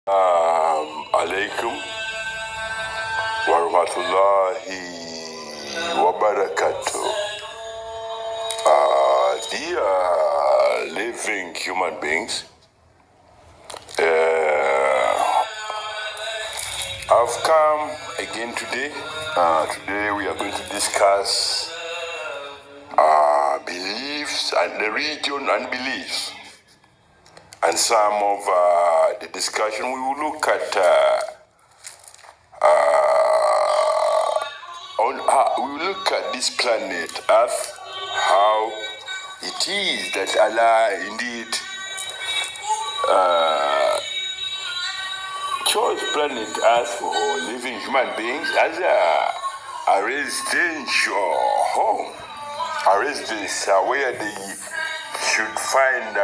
Alaikum wa rahmatullahi wa barakatuh. Dear living human beings, I've come again today. Today we are going to discuss beliefs and the religion and beliefs. And some of the discussion we will look at we will look at this planet Earth, how it is that Allah indeed chose planet Earth for living human beings as a residential home, a residence where they should find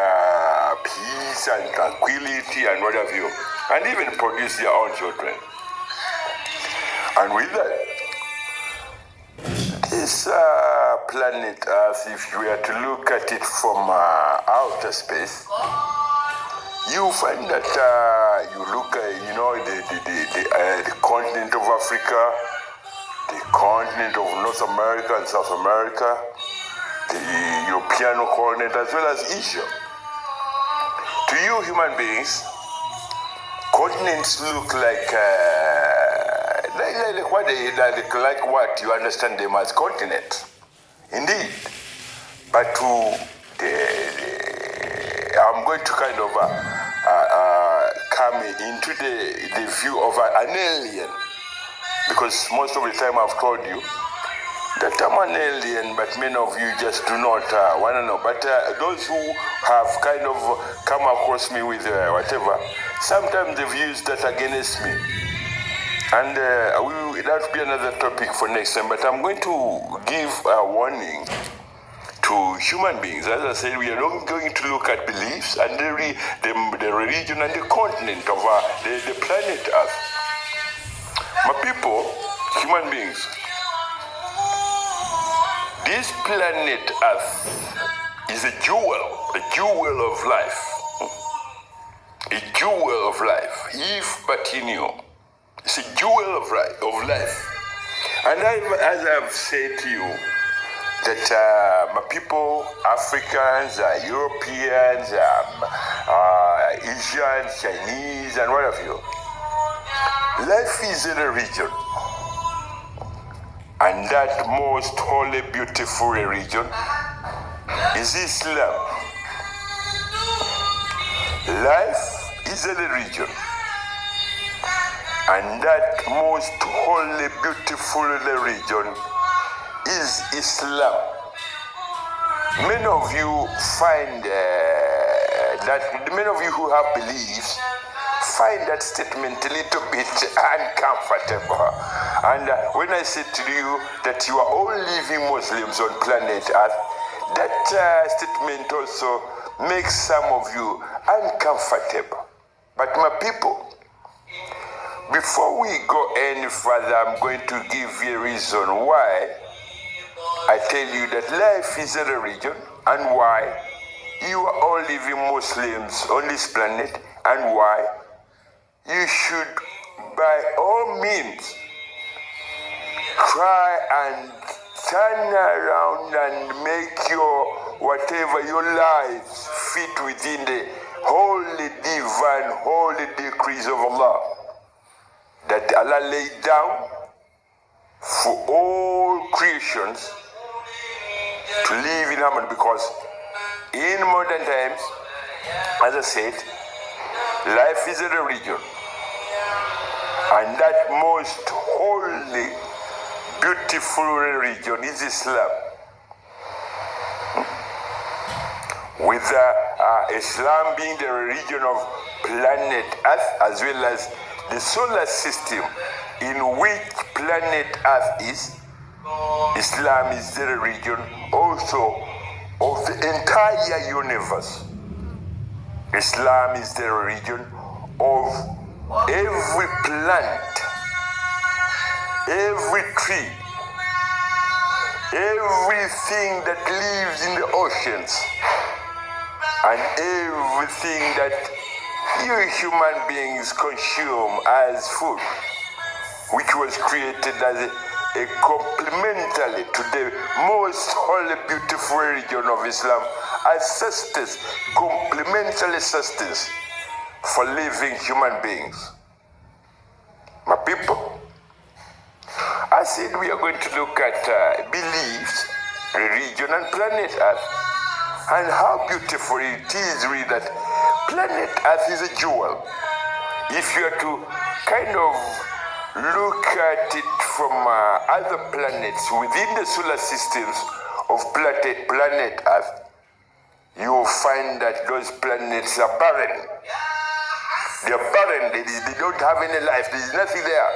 peace and tranquility and what have you, and even produce their own children. And with that, this planet Earth, if you were to look at it from outer space, you find that you look at, the continent of Africa, the continent of North America and South America, the European continent, as well as Asia. To you human beings, continents look like what you understand them as continents. Indeed. But I'm going to kind of come into the view of an alien, because most of the time I've told you that I'm an alien, but many of you just do not want to know. But those who have kind of come across me with whatever, sometimes they've used that against me. And that will be another topic for next time. But I'm going to give a warning to human beings. As I said, we are not going to look at beliefs and the religion and the continent of the planet Earth. My people, human beings, this planet Earth is a jewel of life. A jewel of life, if but in you. It's a jewel of life. And as I've said to you, that my people, Africans, Europeans, Asians, Chinese, and what have you, life is in a region. And that most holy, beautiful religion is Islam. Life is a religion. And that most holy, beautiful religion is Islam. Many of you find many of you who have beliefs find that statement a little bit uncomfortable. And when I say to you that you are all living Muslims on planet Earth, that statement also makes some of you uncomfortable. But my people, before we go any further, I'm going to give you a reason why I tell you that life is a religion, and why you are all living Muslims on this planet, and why you should by all means try and turn around and make your lives fit within the holy, divine, holy decrees of Allah that Allah laid down for all creations to live in harmony. Because in modern times, as I said, life is a religion, and that most holy, beautiful religion is Islam. With Islam being the religion of planet Earth, as well as the solar system in which planet Earth is, Islam is the religion also of the entire universe. Islam is the religion of every plant, every tree, everything that lives in the oceans, and everything that you human beings consume as food, which was created as a complementary to the most holy, beautiful religion of Islam, as sustenance, complementary sustenance for living human beings. My people, I said we are going to look at beliefs, religion, and planet Earth, and how beautiful it is really that planet Earth is a jewel. If you are to kind of look at it from other planets within the solar systems of planet Earth, you will find that those planets are barren. They are barren. They don't have any life. There is nothing there.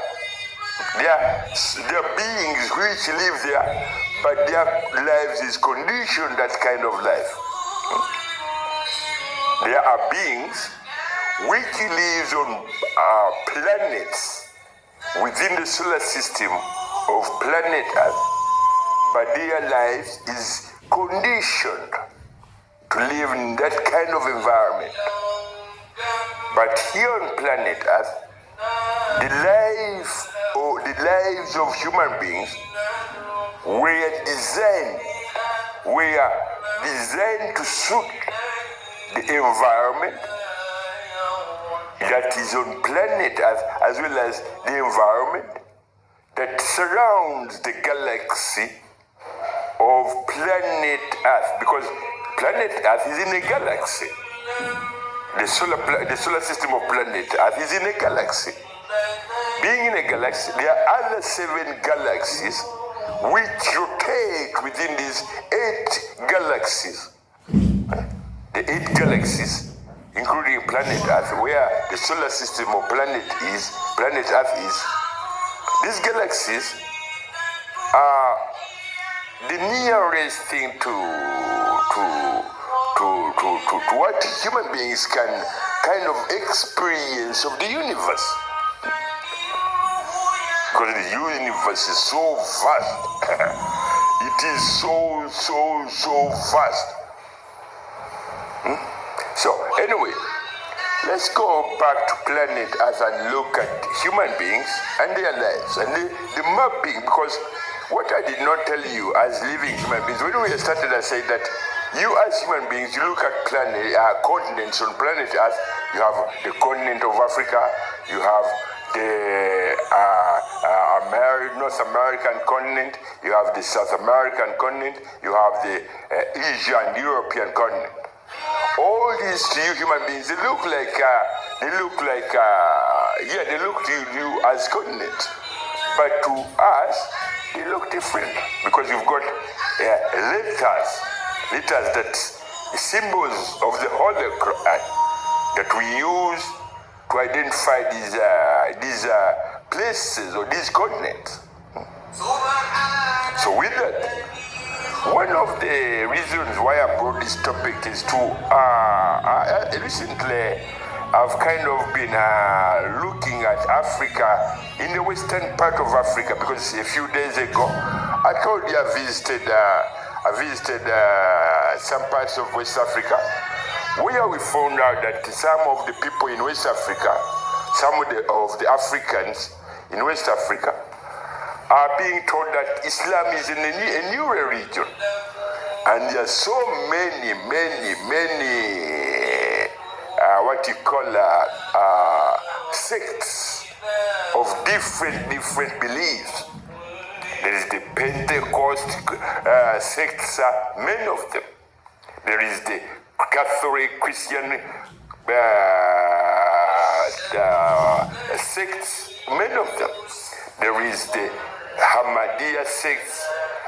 They are beings which live there, but their lives is conditioned that kind of life. There are beings which lives on planets within the solar system of planet Earth, but their lives is conditioned to live in that kind of environment. But here on planet Earth, the lives of human beings were designed to suit the environment that is on planet Earth, as well as the environment that surrounds the galaxy of planet Earth, because planet Earth is in a galaxy. The solar system of planet Earth is in a galaxy. Being in a galaxy, there are other 7 galaxies which rotate within these 8 galaxies. The 8 galaxies, including planet Earth, where the solar system of planet Earth is. These galaxies are the nearest thing to what human beings can kind of experience of the universe. Because the universe is so vast. It is so vast. So anyway, let's go back to planet Earth and look at human beings and their lives and the mapping, because what I did not tell you as living human beings, when we started I said that you as human beings, you look at continents on planet Earth. You have the continent of Africa, you have the North American continent, you have the South American continent, you have the Asian European continent. All these to you human beings, they look to you as continents, but to us they look different, because you've got letters that symbols of the Holy Quran that we use to identify these places or these continents. So with that, one of the reasons why I brought this topic is to recently I've kind of been looking at Africa, in the western part of Africa, because a few days ago I told you I visited some parts of West Africa, where we found out that some of the people in West Africa, some of the Africans in West Africa are being told that Islam is a new religion. And there are so many what you call sects of different beliefs. There is the Pentecost sects, many of them. There is the Catholic, Christian sects, many of them. There is the Ahmadiyya sects,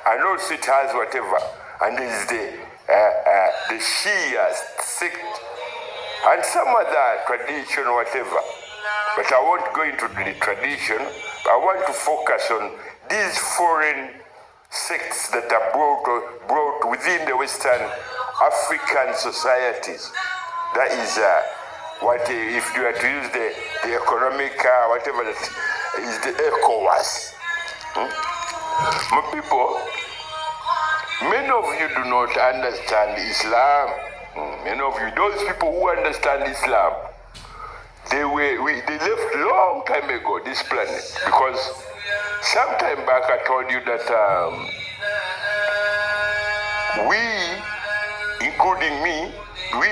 and also it has whatever. And there is the Shia sect, and some other tradition, whatever. But I won't go into the tradition. I want to focus on these foreign sects that are brought within the Western African societies. That is what, if you are to use the economic, whatever that is, the ECOWAS. My people, many of you do not understand Islam. Many of you, those people who understand Islam, they left long time ago this planet, because some time back I told you that we, including me, we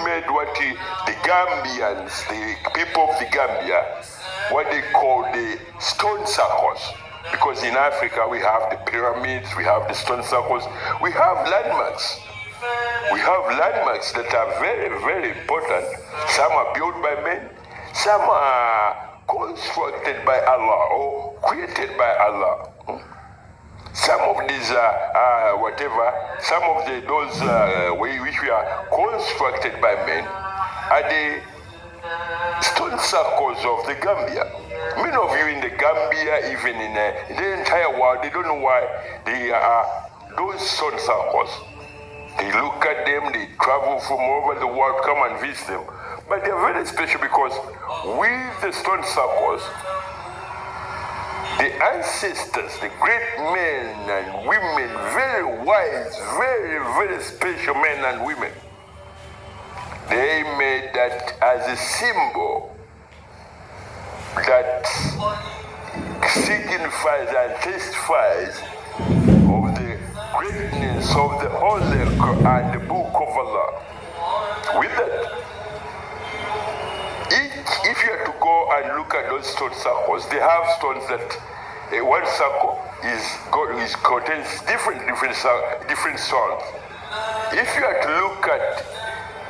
made what the Gambians, the people of the Gambia, what they call the stone circles. Because in Africa we have the pyramids, we have the stone circles, we have landmarks. We have landmarks that are very, very important. Some are built by men, some are constructed by Allah or created by Allah. Some of these, some of those which are constructed by men are the stone circles of the Gambia. Many of you in the Gambia, even in the entire world, they don't know why they are those stone circles. They look at them, they travel from all over the world, come and visit them. But they're very special because with the stone circles, the ancestors, the great men and women, very wise, very, very special men and women, they made that as a symbol that signifies and testifies of the greatness of the Holy Quran, the Book of Allah. With that, if you are to go and look at those stone circles, they have stones that one circle contains different stones. If you are to look at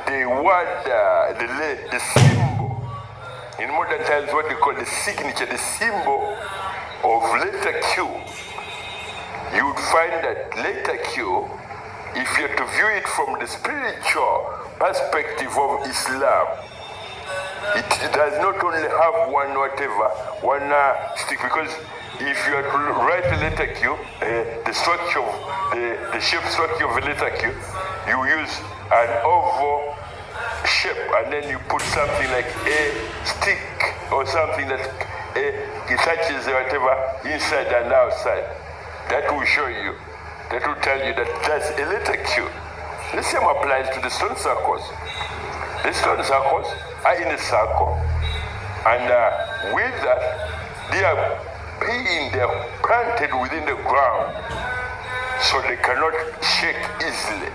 the word, the symbol, in modern times what we call the signature, the symbol of letter Q, you would find that letter Q, if you are to view it from the spiritual perspective of Islam, it does not only have one stick, because if you are to write the letter Q, the structure, the shape structure of the letter Q, you use an oval shape, and then you put something like a stick or something that it touches whatever inside and outside. That will show you, that will tell you that that's a letter Q. The same applies to the stone circles. The stone circles are in a circle, and with that, they are planted within the ground, so they cannot shake easily.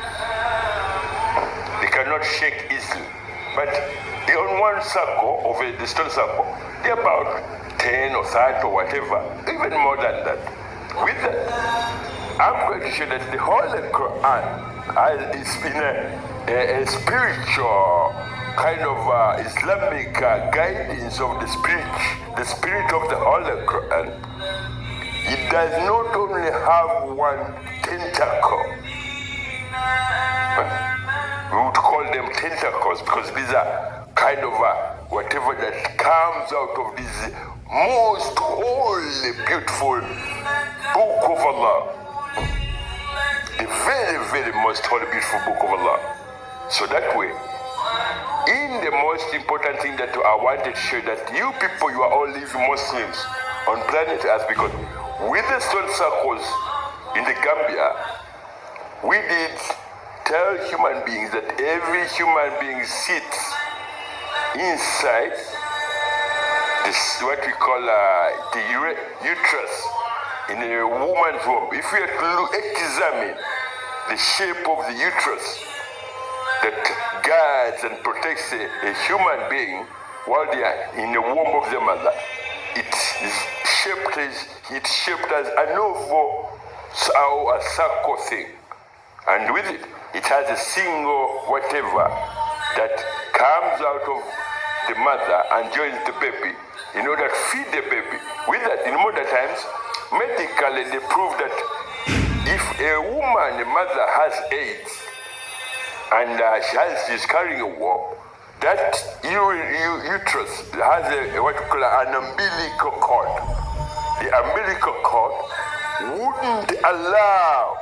They cannot shake easily. But on one circle of the stone circle, they're about 10 or 30 or whatever, even more than that. With that, I'm going to show that the Holy Quran is in a spiritual kind of Islamic guidance of the spirit of the Holy Quran. It does not only have one tentacle. We would call them tentacles because these are kind of whatever that comes out of this most holy, beautiful Book of Allah. The very, very most holy, beautiful Book of Allah. So that way, in the most important thing that I wanted to show that you people, you are all living Muslims on planet Earth, because with the stone circles in the Gambia, we did tell human beings that every human being sits inside this, what we call the uterus in a woman's womb. If we are to examine the shape of the uterus that guards and protects a human being while they are in the womb of the mother, it's shaped as an oval or a circle thing, and with it, it has a single whatever that comes out of the mother and joins the baby in order to feed the baby. With that, in modern times, medically they prove that if a woman, a mother has AIDS and she's carrying a womb, that uterus has what we call an umbilical cord. The umbilical cord wouldn't allow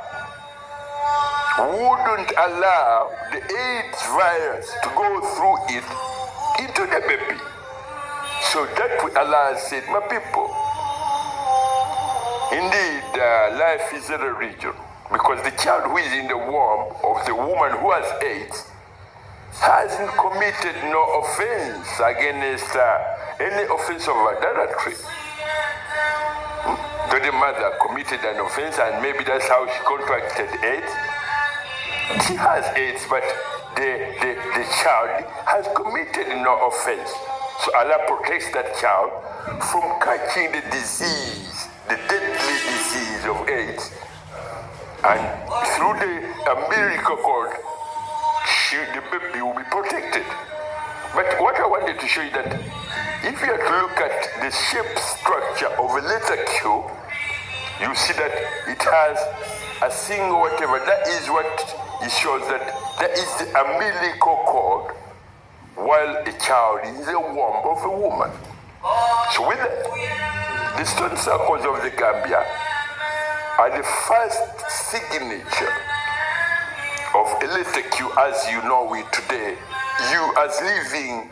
the AIDS virus to go through it into the baby. So that way Allah said, my people, indeed life is a religion, because the child who is in the womb of the woman who has AIDS hasn't committed no offense against any offense of adultery. Though the mother committed an offense and maybe that's how she contracted AIDS. She has AIDS, but the child has committed no offense. So Allah protects that child from catching the disease, the deadly disease of AIDS. And through the umbilical cord, the baby will be protected. But what I wanted to show you that if you have to look at the shape structure of a letter Q, you see that it has a single whatever. That is what it shows, that that is the umbilical cord, while a child is a womb of a woman. So with that, the stone circles of the Gambia are the first signature of a letter Q as you know it today, you as living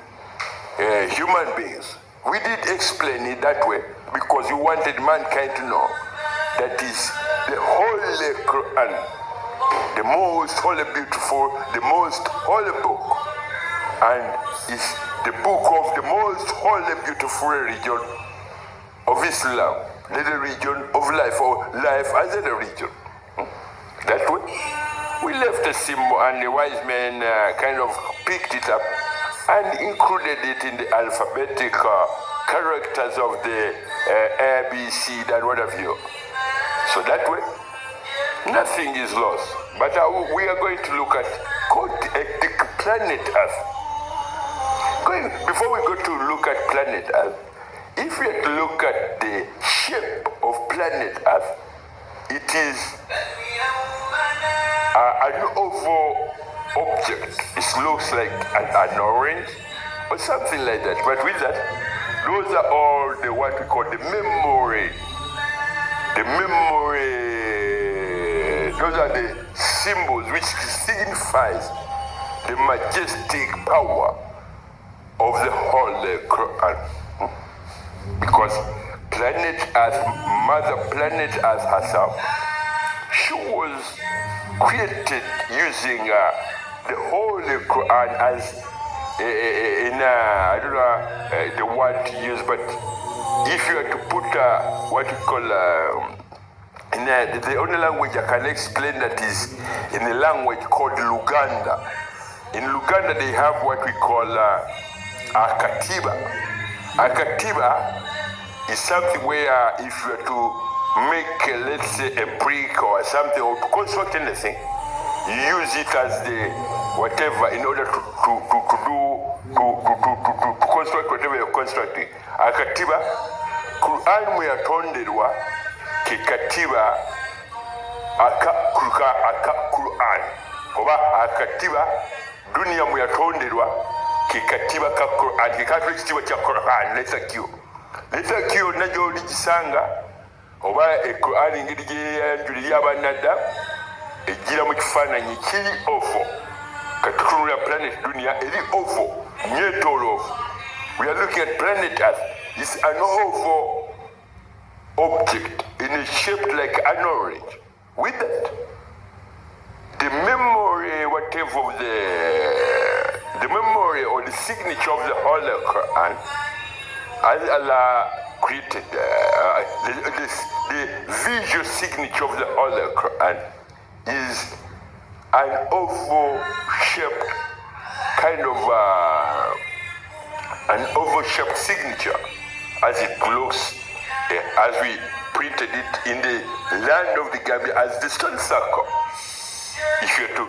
human beings. We did explain it that way because we wanted mankind to know that is the Holy Quran, the most holy, beautiful, the most holy book, and is the book of the most holy, beautiful religion of Islam, the religion of life, or life as a religion. That way, we left the symbol and the wise men kind of picked it up and included it in the alphabetic characters of the A, B, C, and what have you. So that way, nothing is lost. But we are going to look at the planet Earth. Before we go to look at planet Earth, if we have to look at the shape of planet Earth, it is an oval object. It looks like an orange or something like that. But with that, those are all the what we call the memory. The memory, those are the symbols which signifies the majestic power of the Holy Quran. Because planet Earth, Mother Planet Earth herself, she was created using the Holy Quran as I don't know the word to use, but if you had to put what we call the only language I can explain that is in a language called Luganda. In Luganda they have what we call a katiba. A katiba is something where if you are to make, let's say, a brick or something, or to construct anything, you use it as the whatever in order to construct whatever you're constructing. Akatiba, Quran mweyatonderwa kikatiba aka Quran. Oba akatiba dunia mweyatonderwa kikatiba ka Quran. Kikatu ekitiba kya Quran, letter Q. Letter Q najo ligisanga oba Quran ngiri gyeyanjulira abannadda ejjira mu kifaananyi kiri ovo. Katutunula planet dunia eri ovo nyetooloovu. We are looking at planet Earth. It's an oval object in a shape like an orange. With that, the memory, whatever of the memory or the signature of the Holy Quran, as Allah created, the visual signature of the Holy Quran is an oval shaped kind of an oval shaped signature as it looks as we printed it in the land of the Gambia as the stone circle. If you have to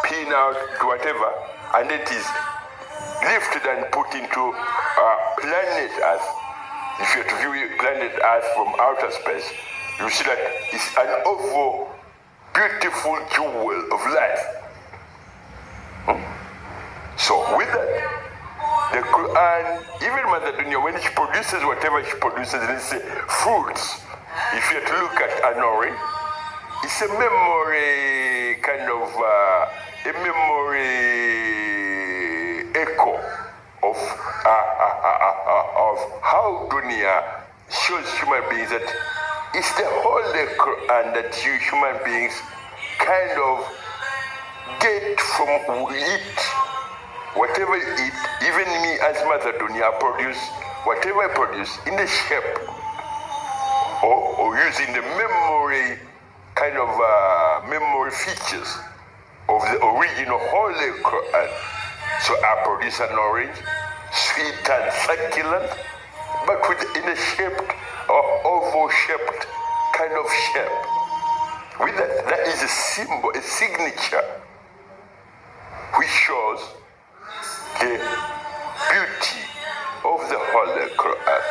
pin out to whatever, and it is lifted and put into planet Earth. If you have to view planet Earth from outer space, you see that it's an oval, beautiful jewel of life. So with that, the Quran, even Mother Dunya, when she produces whatever she produces, let's say fruits, if you have to look at an orange, it's a memory kind of, a memory echo of how Dunya shows human beings that it's the Holy Quran that you human beings kind of get from it whatever you eat, even me as Mother Dunya, I produce whatever I produce in the shape or using the memory kind of memory features of the original Holy Quran. So I produce an orange, sweet and succulent, but in a shaped or oval-shaped kind of shape. With that is a symbol, a signature, which shows the beauty of the Holy Quran.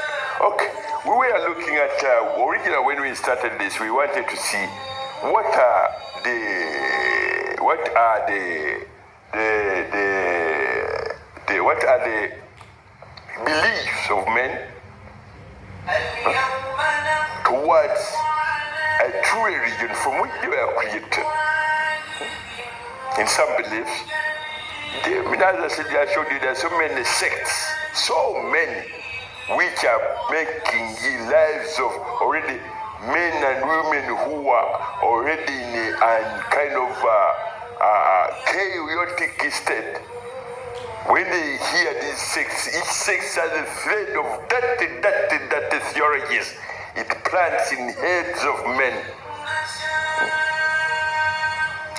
Okay, we were looking at originally when we started this, we wanted to see what are the beliefs of men towards a true religion from which they were created. In some beliefs, as I showed you, there are so many sects, so many, which are making the lives of already men and women who are already in a kind of chaotic state. When they hear these sects, each sect has a thread of dirty theologies. It plants in heads of men.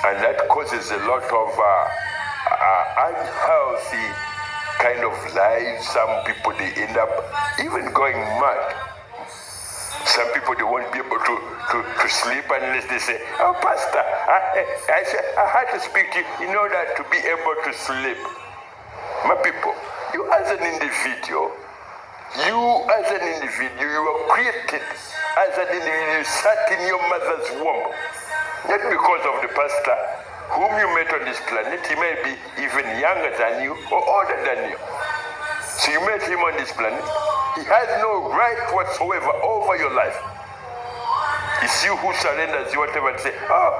And that causes a lot of unhealthy kind of lives. Some people, they end up even going mad. Some people, they won't be able to sleep unless they say, "Oh, Pastor, I had to speak to you in order to be able to sleep." My people, you as an individual, you were created as an individual. You sat in your mother's womb. Not because of the pastor whom you met on this planet. He may be even younger than you or older than you. So you met him on this planet. He has no right whatsoever over your life. It's you who surrenders whatever and say, "Oh,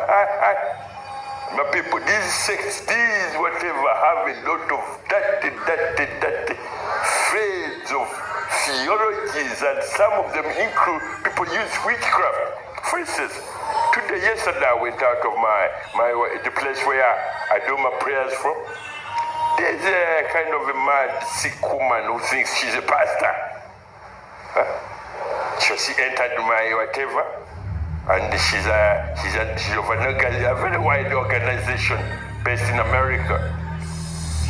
my people, these sects, these whatever, have a lot of dirty threads of theologies, and some of them include people use witchcraft. For instance, yesterday I went out of the place where I do my prayers from. There's a kind of a mad, sick woman who thinks she's a pastor. So she entered my whatever, and she's of a very wide organization based in America.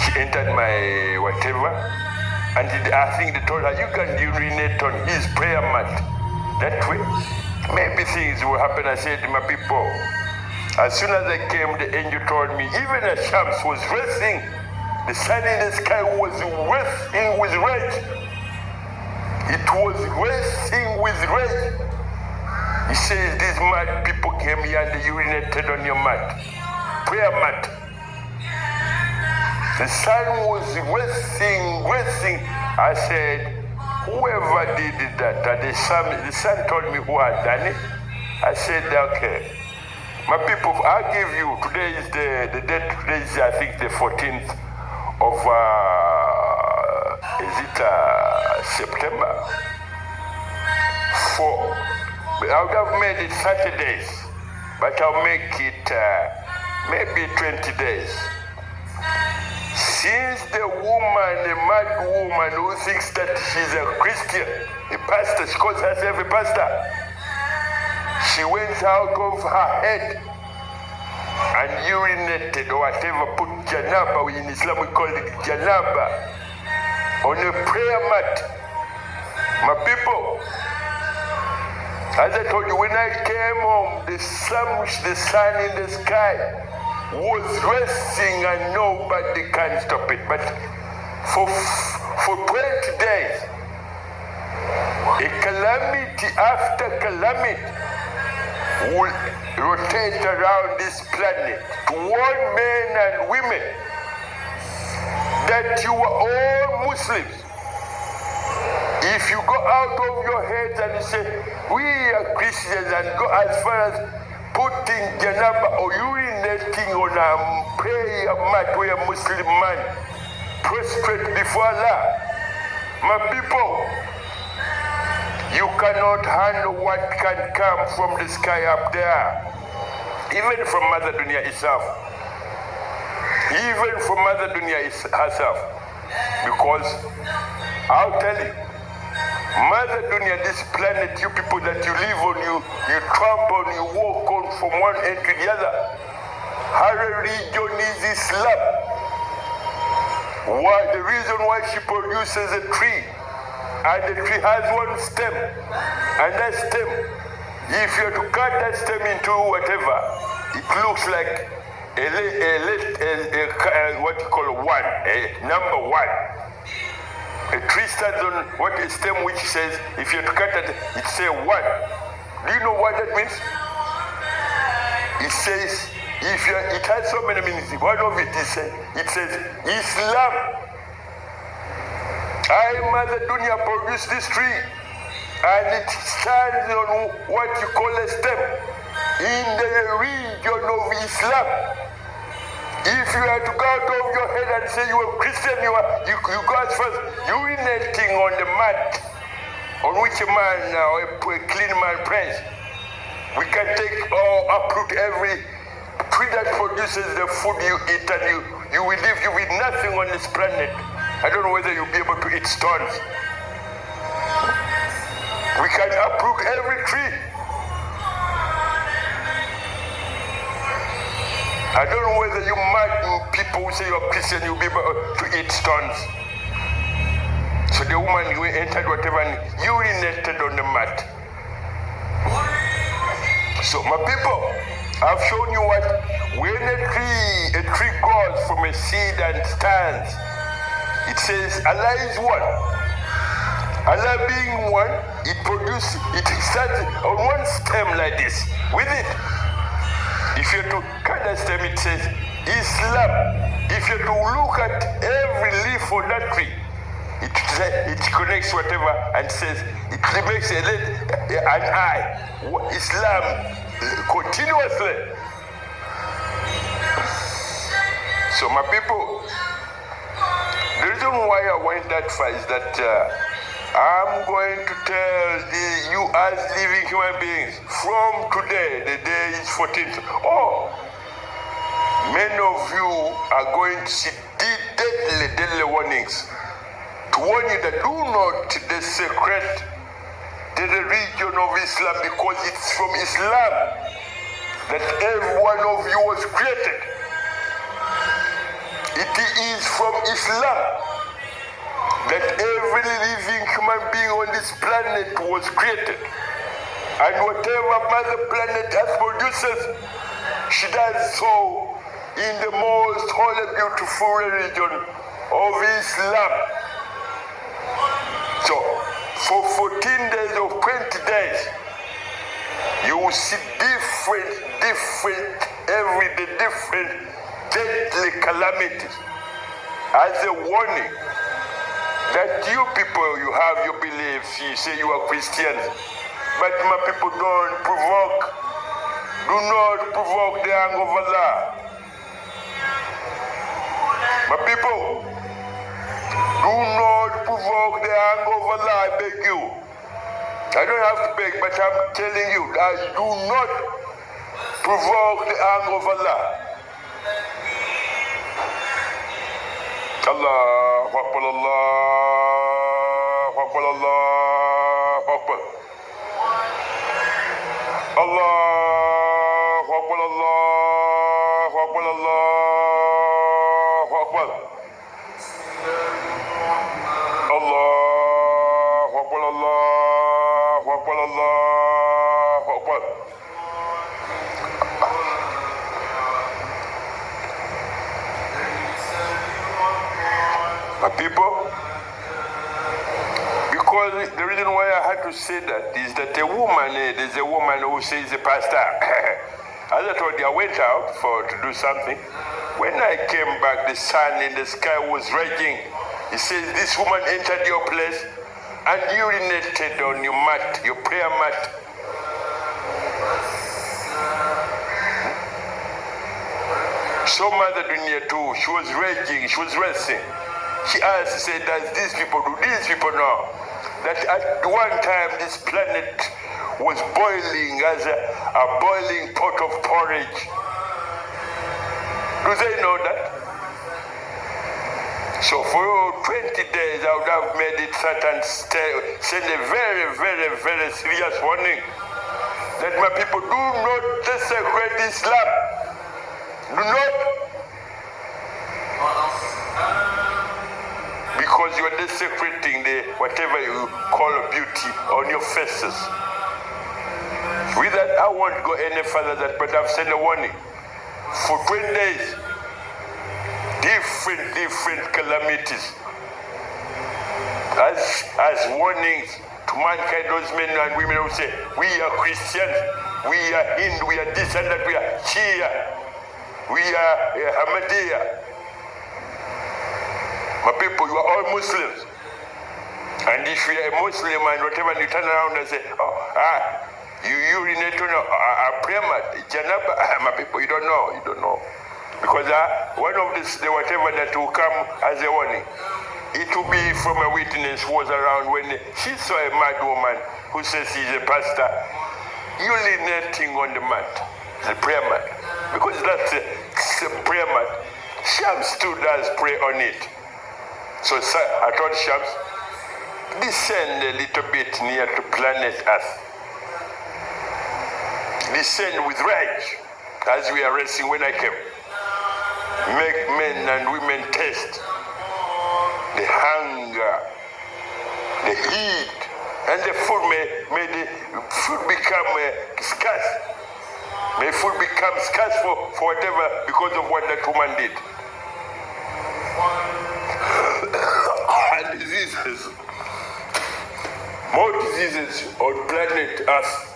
She entered my whatever, and I think they told her, "You can urinate on his prayer mat. That way, maybe things will happen." I said, "My people, as soon as I came, the angel told me, even as Shams was racing, the sun in the sky was racing with rage. It was racing with rage." He says, "These mad people came here and they urinated on your mat, prayer mat. The sun was racing. I said, whoever did that, and the son told me who had done it. I said, okay, my people, I'll give you, today is the date, today is I think the 14th of, September. I would have made it 30 days, but I'll make it maybe 20 days. Since the woman, a mad woman who thinks that she's a Christian, a pastor, she calls herself a pastor, she went out of her head and urinated or whatever, put janaba, in Islam we call it janaba, on a prayer mat. My people, as I told you, when I came home, the sun in the sky was resting and nobody can stop it. But for 20 days, a calamity after calamity will rotate around this planet to warn men and women that you are all Muslims. If you go out of your heads and you say, we are Christians, and go as far as putting janaba or urinating on a prayer mat where a Muslim man prostrate before Allah, my people, you cannot handle what can come from the sky up there, even from Mother Dunya itself. even for Mother Dunya herself. Because I'll tell you, Mother Dunya, this planet, you people that you live on, you trample, you walk on from one end to the other, her religion is Islam. Why? The reason why she produces a tree, and the tree has one stem, and that stem, if you have to cut that stem into whatever, it looks like what you call number one. A tree stands on what a stem which says, if you have to cut it, it says one. Do you know what that means? It says, it has so many meanings. One of it says Islam. I, Mother Dunya, produced this tree, and it stands on what you call a stem in the region of Islam. If you had to go out of your head and say you are Christian, you go as far as urinating on the mat on which a man or a clean man prays. We can take or uproot every tree that produces the food you eat, and you will leave you with nothing on this planet. I don't know whether you'll be able to eat stones. We can uproot every tree. I don't know whether you mad people who say you're Christian, you'll be able to eat stones. So the woman entered whatever and urinated on the mat. So my people, I've shown you what, when a tree grows from a seed and stands, it says Allah is one. Allah being one, it stands on one stem like this, with it. If you have to cut that stem, it says Islam. If you have to look at every leaf on that tree, it connects whatever and says, it makes an eye. Islam continuously. So my people, the reason why I went that far is that I'm going to tell you as living human beings, from today, the day is 14th, many of you are going to see deadly warnings to warn you that do not desecrate the religion of Islam, because it's from Islam that every one of you was created. It is from Islam that every living human being on this planet was created. And whatever Mother Planet has produces, she does so in the most holy, beautiful religion of Islam. So, for 14 days or 20 days, you will see different, everyday different deadly calamities as a warning that you people, you have your beliefs, you say you are Christians, but my people, do not provoke the anger of Allah. My people, do not provoke the anger of Allah, I beg you. I don't have to beg, but I'm telling you, do not provoke the anger of Allah. Allahu Akbar, Allahu Akbar, Allahu Akbar. Allahu Akbar, Allahu Akbar, Allahu Akbar. Allahu Akbar, Allahu Akbar, Allahu Akbar. My people, because the reason why I had to say that is that there's a woman who says a pastor. As I told you, I went out to do something. When I came back, the sun in the sky was raging. He says, this woman entered your place and urinated on your mat, your prayer mat. So Mother Dunya too, she was raging, she was racing. She asked, said, does these people do? These people know that at one time this planet was boiling as a boiling pot of porridge. Do they know that? So for 20 days, I would have made it Satan send a very, very, very serious warning that my people do not desecrate Islam. Do not. Because you are desecrating the whatever you call beauty on your faces. With that, I won't go any further than, but I've sent a warning. For 20 days, different calamities. As warnings to mankind, those men and women who say, we are Christians, we are Hindu, we are this and that, we are Shia, we are Ahmadiyya. My people, you are all Muslims. And if you are a Muslim and whatever, you turn around and say, you urinate on a prayer mat, janaba, my people, you don't know. Because one of the whatever that will come as a warning, it will be from a witness who was around when she saw a mad woman who says she's a pastor urinating on the mat, the prayer mat. Because that's a prayer mat. Shams too does pray on it. So I told Shams, descend a little bit near to planet Earth. Descend with rage as we are racing when I came. Make men and women taste the hunger, the heat, and the food may the food become scarce. May food become scarce for whatever because of what that woman did. And diseases, more diseases on planet Earth.